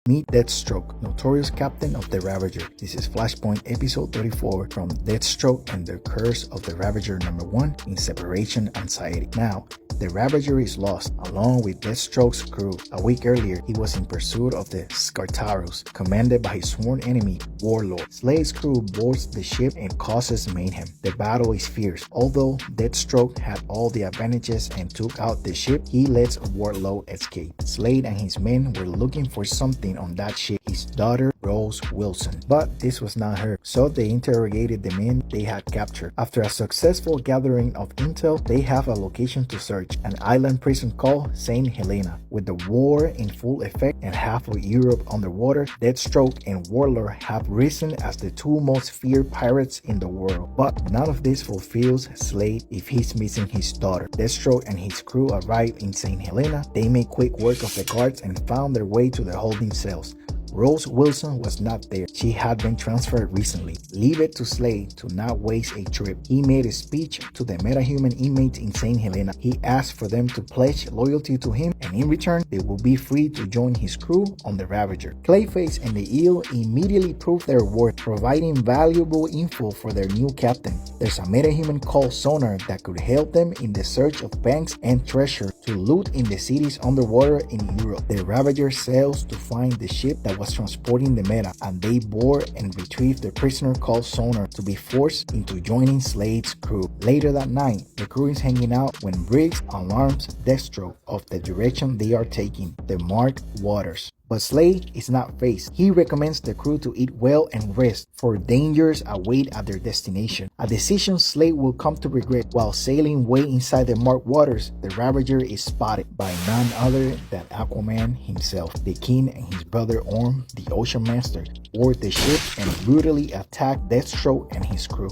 Meet Deathstroke, notorious captain of the Ravager. This is Flashpoint episode 34 from Deathstroke and the Curse of the Ravager #1 in Separation Anxiety. Now, the Ravager is lost, along with Deathstroke's crew. A week earlier, he was in pursuit of the Scartaros, commanded by his sworn enemy, Warlord. Slade's crew boards the ship and causes mayhem. The battle is fierce. Although Deathstroke had all the advantages and took out the ship, he lets Warlord escape. Slade and his men were looking for something on that ship, his daughter Rose Wilson, but this was not her, so they interrogated the men they had captured. After a successful gathering of intel, they have a location to search, an island prison called St. Helena. With the war in full effect and half of Europe underwater, Deathstroke and Warlord have risen as the two most feared pirates in the world. But none of this fulfills Slade if he's missing his daughter. Deathstroke and his crew arrive in St. Helena. They make quick work of the guards and found their way to the holding cells. Rose Wilson was not there. She had been transferred recently. Leave it to Slade to not waste a trip. He made a speech to the metahuman inmates in St. Helena. He asked for them to pledge loyalty to him, and in return, they will be free to join his crew on the Ravager. Clayface and the Eel immediately proved their worth, providing valuable info for their new captain. There's a metahuman called Sonar that could help them in the search of banks and treasure to loot in the cities underwater in Europe. The Ravager sails to find the ship that was transporting the meta, and they board and retrieve the prisoner called Sonar to be forced into joining Slade's crew. Later that night, the crew is hanging out when Briggs alarms Deathstroke of the direction they are taking, the Marked Waters. But Slade is not phased. He recommends the crew to eat well and rest, for dangers await at their destination. A decision Slade will come to regret. While sailing way inside the Marked Waters, the Ravager is spotted by none other than Aquaman himself. The King and his brother Orm, the Ocean Master, board the ship and brutally attack Deathstroke and his crew.